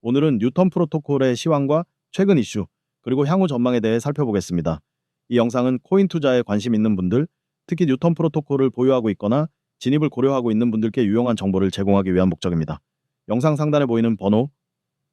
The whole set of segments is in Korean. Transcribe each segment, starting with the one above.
오늘은 뉴턴 프로토콜의 시황과 최근 이슈, 그리고 향후 전망에 대해 살펴보겠습니다. 이 영상은 코인 투자에 관심 있는 분들, 특히 뉴턴 프로토콜을 보유하고 있거나 진입을 고려하고 있는 분들께 유용한 정보를 제공하기 위한 목적입니다. 영상 상단에 보이는 번호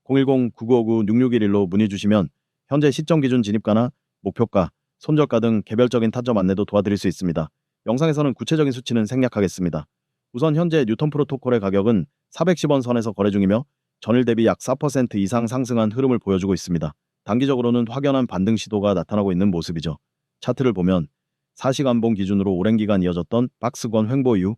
010-9959-6611로 문의 주시면 현재 시점 기준 진입가나 목표가, 손절가 등 개별적인 타점 안내도 도와드릴 수 있습니다. 영상에서는 구체적인 수치는 생략하겠습니다. 우선 현재 뉴턴 프로토콜의 가격은 410원 선에서 거래 중이며 전일 대비 약 4% 이상 상승한 흐름을 보여주고 있습니다. 단기적으로는 확연한 반등 시도가 나타나고 있는 모습이죠. 차트를 보면 4시간봉 기준으로 오랜 기간 이어졌던 박스권 횡보 이후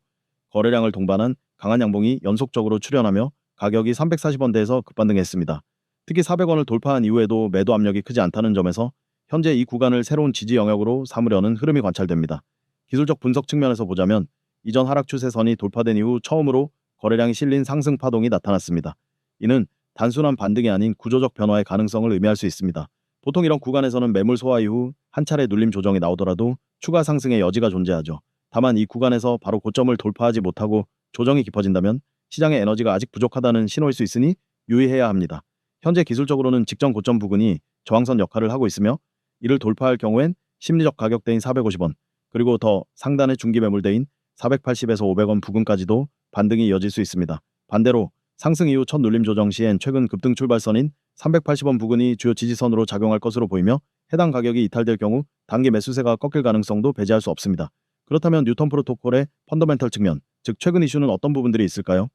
거래량을 동반한 강한 양봉이 연속적으로 출현하며 가격이 340원대에서 급반등했습니다. 특히 400원을 돌파한 이후에도 매도 압력이 크지 않다는 점에서 현재 이 구간을 새로운 지지 영역으로 삼으려는 흐름이 관찰됩니다. 기술적 분석 측면에서 보자면 이전 하락 추세선이 돌파된 이후 처음으로 거래량이 실린 상승 파동이 나타났습니다. 이는 단순한 반등이 아닌 구조적 변화의 가능성을 의미할 수 있습니다. 보통 이런 구간에서는 매물 소화 이후 한 차례 눌림 조정이 나오더라도 추가 상승의 여지가 존재하죠. 다만 이 구간에서 바로 고점을 돌파하지 못하고 조정이 깊어진다면 시장의 에너지가 아직 부족하다는 신호일 수 있으니 유의해야 합니다. 현재 기술적으로는 직전 고점 부근이 저항선 역할을 하고 있으며 이를 돌파할 경우엔 심리적 가격대인 450원, 그리고 더 상단의 중기 매물대인 480에서 500원 부근까지도 반등이 이어질 수 있습니다. 반대로 상승 이후 첫 눌림 조정 시엔 최근 급등 출발선인 380원 부근이 주요 지지선으로 작용할 것으로 보이며 해당 가격이 이탈될 경우 단기 매수세가 꺾일 가능성도 배제할 수 없습니다. 그렇다면 뉴턴 프로토콜의 펀더멘털 측면, 즉 최근 이슈는 어떤 부분들이 있을까요?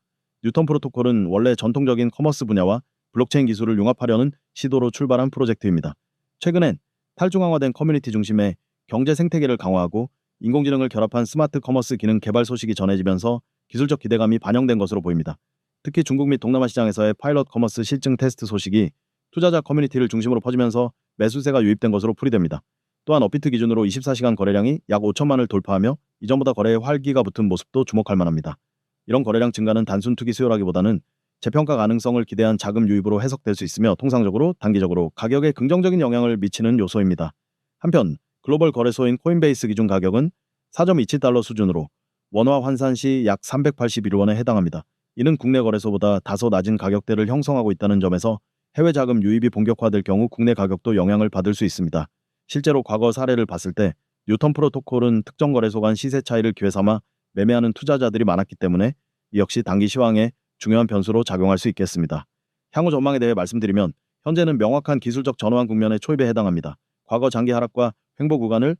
뉴턴 프로토콜은 원래 전통적인 커머스 분야와 블록체인 기술을 융합하려는 시도로 출발한 프로젝트입니다. 최근엔 탈중앙화된 커뮤니티 중심의 경제 생태계를 강화하고 인공지능을 결합한 스마트 커머스 기능 개발 소식이 전해지면서 기술적 기대감이 반영된 것으로 보입니다. 특히 중국 및 동남아 시장에서의 파일럿 커머스 실증 테스트 소식이 투자자 커뮤니티를 중심으로 퍼지면서 매수세가 유입된 것으로 풀이됩니다. 또한 업비트 기준으로 24시간 거래량이 약 5천만을 돌파하며 이전보다 거래에 활기가 붙은 모습도 주목할 만합니다. 이런 거래량 증가는 단순 투기 수요라기보다는 재평가 가능성을 기대한 자금 유입으로 해석될 수 있으며 통상적으로 단기적으로 가격에 긍정적인 영향을 미치는 요소입니다. 한편 글로벌 거래소인 코인베이스 기준 가격은 4.27달러 수준으로 원화 환산 시 약 381원에 해당합니다. 이는 국내 거래소보다 다소 낮은 가격대를 형성하고 있다는 점에서 해외 자금 유입이 본격화될 경우 국내 가격도 영향을 받을 수 있습니다. 실제로 과거 사례를 봤을 때 뉴턴 프로토콜은 특정 거래소 간 시세 차이를 기회 삼아 매매하는 투자자들이 많았기 때문에 이 역시 단기 시황에 중요한 변수로 작용할 수 있겠습니다. 향후 전망에 대해 말씀드리면 현재는 명확한 기술적 전환 국면의 초입에 해당합니다. 과거 장기 하락과 횡보 구간을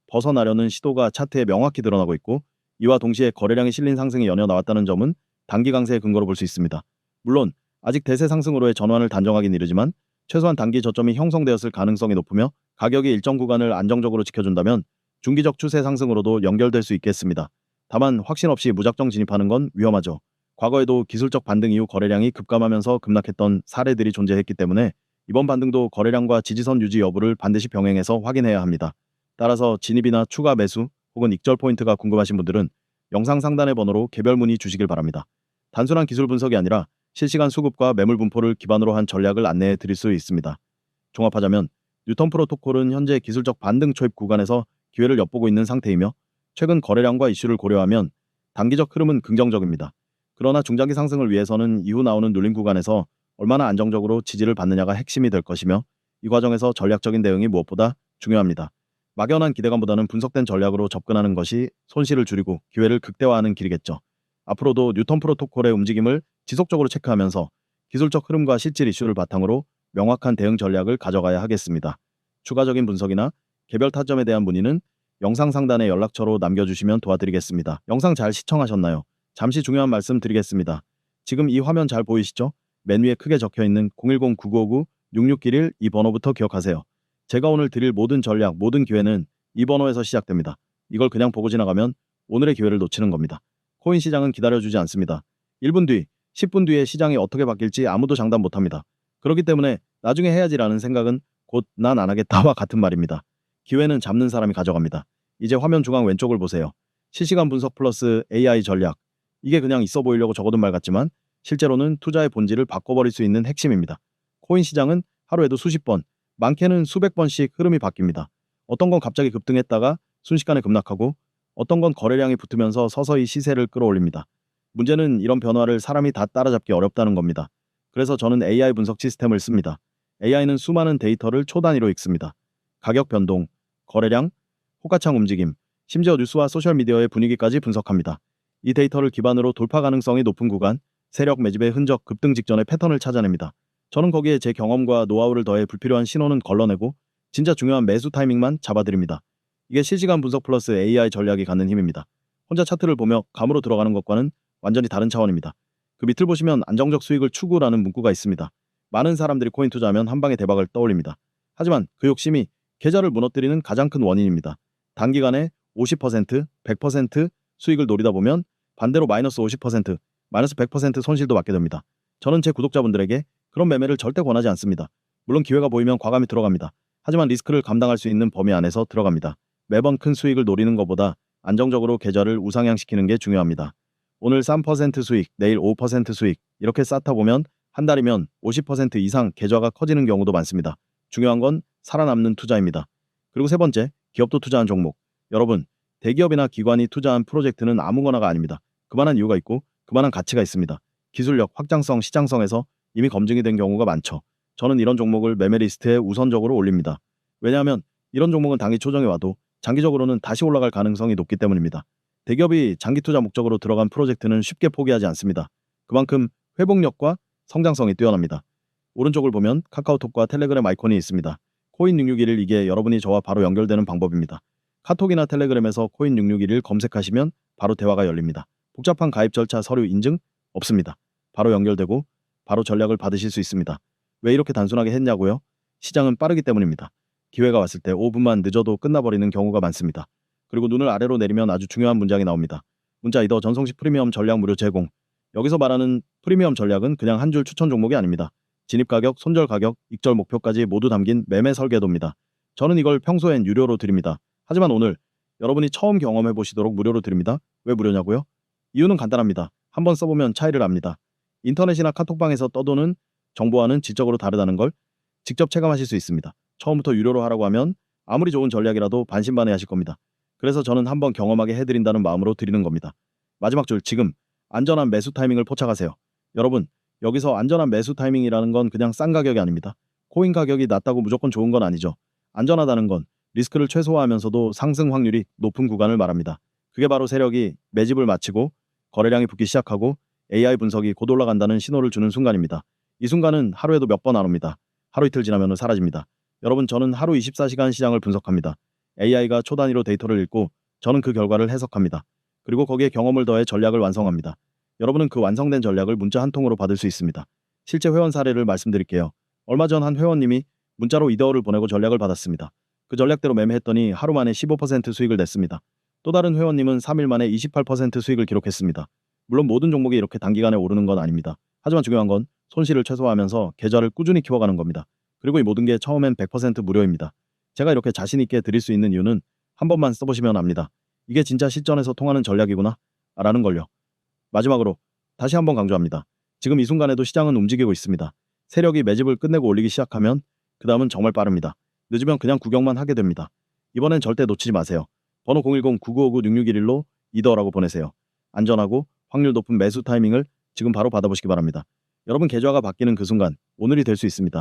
벗어나려는 시도가 차트에 명확히 드러나고 있고 이와 동시에 거래량이 실린 상승이 연이어 나왔다는 점은 단기 강세의 근거로 볼 수 있습니다. 물론 아직 대세 상승으로의 전환을 단정하긴 이르지만 최소한 단기 저점이 형성되었을 가능성이 높으며 가격이 일정 구간을 안정적으로 지켜준다면 중기적 추세 상승으로도 연결될 수 있겠습니다. 다만 확신 없이 무작정 진입하는 건 위험하죠. 과거에도 기술적 반등 이후 거래량이 급감하면서 급락했던 사례들이 존재했기 때문에 이번 반등도 거래량과 지지선 유지 여부를 반드시 병행해서 확인해야 합니다. 따라서 진입이나 추가 매수 혹은 익절 포인트가 궁금하신 분들은 영상 상단의 번호로 개별 문의 주시길 바랍니다. 단순한 기술 분석이 아니라 실시간 수급과 매물 분포를 기반으로 한 전략을 안내해 드릴 수 있습니다. 종합하자면 뉴턴 프로토콜은 현재 기술적 반등 초입 구간에서 기회를 엿보고 있는 상태이며 최근 거래량과 이슈를 고려하면 단기적 흐름은 긍정적입니다. 그러나 중장기 상승을 위해서는 이후 나오는 눌림 구간에서 얼마나 안정적으로 지지를 받느냐가 핵심이 될 것이며 이 과정에서 전략적인 대응이 무엇보다 중요합니다. 막연한 기대감보다는 분석된 전략으로 접근하는 것이 손실을 줄이고 기회를 극대화하는 길이겠죠. 앞으로도 뉴턴 프로토콜의 움직임을 지속적으로 체크하면서 기술적 흐름과 실질 이슈를 바탕으로 명확한 대응 전략을 가져가야 하겠습니다. 추가적인 분석이나 개별 타점에 대한 문의는 영상 상단에 연락처로 남겨주시면 도와드리겠습니다. 영상 잘 시청하셨나요? 잠시 중요한 말씀 드리겠습니다. 지금 이 화면 잘 보이시죠? 맨 위에 크게 적혀있는 010-9959-6611 이 번호부터 기억하세요. 제가 오늘 드릴 모든 전략, 모든 기회는 이 번호에서 시작됩니다. 이걸 그냥 보고 지나가면 오늘의 기회를 놓치는 겁니다. 코인 시장은 기다려주지 않습니다. 1분 뒤, 10분 뒤에 시장이 어떻게 바뀔지 아무도 장담 못합니다. 그렇기 때문에 나중에 해야지라는 생각은 곧 난 안 하겠다와 같은 말입니다. 기회는 잡는 사람이 가져갑니다. 이제 화면 중앙 왼쪽을 보세요. 실시간 분석 플러스 AI 전략. 이게 그냥 있어 보이려고 적어둔 말 같지만 실제로는 투자의 본질을 바꿔버릴 수 있는 핵심입니다. 코인 시장은 하루에도 수십 번, 많게는 수백 번씩 흐름이 바뀝니다. 어떤 건 갑자기 급등했다가 순식간에 급락하고 어떤 건 거래량이 붙으면서 서서히 시세를 끌어올립니다. 문제는 이런 변화를 사람이 다 따라잡기 어렵다는 겁니다. 그래서 저는 AI 분석 시스템을 씁니다. AI는 수많은 데이터를 초 단위로 읽습니다. 가격 변동, 거래량, 호가창 움직임, 심지어 뉴스와 소셜미디어의 분위기까지 분석합니다. 이 데이터를 기반으로 돌파 가능성이 높은 구간, 세력 매집의 흔적, 급등 직전의 패턴을 찾아냅니다. 저는 거기에 제 경험과 노하우를 더해 불필요한 신호는 걸러내고 진짜 중요한 매수 타이밍만 잡아드립니다. 이게 실시간 분석 플러스 AI 전략이 갖는 힘입니다. 혼자 차트를 보며 감으로 들어가는 것과는 완전히 다른 차원입니다. 그 밑을 보시면 안정적 수익을 추구라는 문구가 있습니다. 많은 사람들이 코인 투자하면 한 방의 대박을 떠올립니다. 하지만 그 욕심이 계좌를 무너뜨리는 가장 큰 원인입니다. 단기간에 50%, 100% 수익을 노리다 보면 반대로 마이너스 50%, 마이너스 100% 손실도 받게 됩니다. 저는 제 구독자분들에게 그런 매매를 절대 권하지 않습니다. 물론 기회가 보이면 과감히 들어갑니다. 하지만 리스크를 감당할 수 있는 범위 안에서 들어갑니다. 매번 큰 수익을 노리는 것보다 안정적으로 계좌를 우상향시키는 게 중요합니다. 오늘 3% 수익, 내일 5% 수익 이렇게 쌓다 보면 한 달이면 50% 이상 계좌가 커지는 경우도 많습니다. 중요한 건 살아남는 투자입니다. 그리고 세 번째, 기업도 투자한 종목. 여러분, 대기업이나 기관이 투자한 프로젝트는 아무거나가 아닙니다. 그만한 이유가 있고 그만한 가치가 있습니다. 기술력, 확장성, 시장성에서 이미 검증이 된 경우가 많죠. 저는 이런 종목을 매매 리스트에 우선적으로 올립니다. 왜냐하면 이런 종목은 단기 조정이 와도 장기적으로는 다시 올라갈 가능성이 높기 때문입니다. 대기업이 장기 투자 목적으로 들어간 프로젝트는 쉽게 포기하지 않습니다. 그만큼 회복력과 성장성이 뛰어납니다. 오른쪽을 보면 카카오톡과 텔레그램 아이콘이 있습니다. 코인 661일 이게 여러분이 저와 바로 연결되는 방법입니다. 카톡이나 텔레그램에서 코인 661일 검색하시면 바로 대화가 열립니다. 복잡한 가입 절차, 서류 인증 없습니다. 바로 연결되고 바로 전략을 받으실 수 있습니다. 왜 이렇게 단순하게 했냐고요? 시장은 빠르기 때문입니다. 기회가 왔을 때 5분만 늦어도 끝나버리는 경우가 많습니다. 그리고 눈을 아래로 내리면 아주 중요한 문장이 나옵니다. 문자 이더 전송시 프리미엄 전략 무료 제공. 여기서 말하는 프리미엄 전략은 그냥 한 줄 추천 종목이 아닙니다. 진입 가격, 손절 가격, 익절 목표까지 모두 담긴 매매 설계도입니다. 저는 이걸 평소엔 유료로 드립니다. 하지만 오늘 여러분이 처음 경험해 보시도록 무료로 드립니다. 왜 무료냐고요? 이유는 간단합니다. 한번 써보면 차이를 압니다. 인터넷이나 카톡방에서 떠도는 정보와는 질적으로 다르다는 걸 직접 체감하실 수 있습니다. 처음부터 유료로 하라고 하면 아무리 좋은 전략이라도 반신반의하실 겁니다. 그래서 저는 한번 경험하게 해드린다는 마음으로 드리는 겁니다. 마지막 줄, 지금 안전한 매수 타이밍을 포착하세요. 여러분, 여기서 안전한 매수 타이밍이라는 건 그냥 싼 가격이 아닙니다. 코인 가격이 낮다고 무조건 좋은 건 아니죠. 안전하다는 건 리스크를 최소화하면서도 상승 확률이 높은 구간을 말합니다. 그게 바로 세력이 매집을 마치고 거래량이 붙기 시작하고 AI 분석이 곧 올라간다는 신호를 주는 순간입니다. 이 순간은 하루에도 몇 번 안 옵니다. 하루 이틀 지나면 사라집니다. 여러분, 저는 하루 24시간 시장을 분석합니다. AI가 초 단위로 데이터를 읽고 저는 그 결과를 해석합니다. 그리고 거기에 경험을 더해 전략을 완성합니다. 여러분은 그 완성된 전략을 문자 한 통으로 받을 수 있습니다. 실제 회원 사례를 말씀드릴게요. 얼마 전 한 회원님이 문자로 이더를 보내고 전략을 받았습니다. 그 전략대로 매매했더니 하루 만에 15% 수익을 냈습니다. 또 다른 회원님은 3일 만에 28% 수익을 기록했습니다. 물론 모든 종목이 이렇게 단기간에 오르는 건 아닙니다. 하지만 중요한 건 손실을 최소화하면서 계좌를 꾸준히 키워가는 겁니다. 그리고 이 모든 게 처음엔 100% 무료입니다. 제가 이렇게 자신 있게 드릴 수 있는 이유는 한 번만 써보시면 압니다. 이게 진짜 실전에서 통하는 전략이구나 라는 걸요. 마지막으로 다시 한번 강조합니다. 지금 이 순간에도 시장은 움직이고 있습니다. 세력이 매집을 끝내고 올리기 시작하면 그 다음은 정말 빠릅니다. 늦으면 그냥 구경만 하게 됩니다. 이번엔 절대 놓치지 마세요. 번호 010-9959-6611로 이더라고 보내세요. 안전하고 확률 높은 매수 타이밍을 지금 바로 받아보시기 바랍니다. 여러분 계좌가 바뀌는 그 순간 오늘이 될 수 있습니다.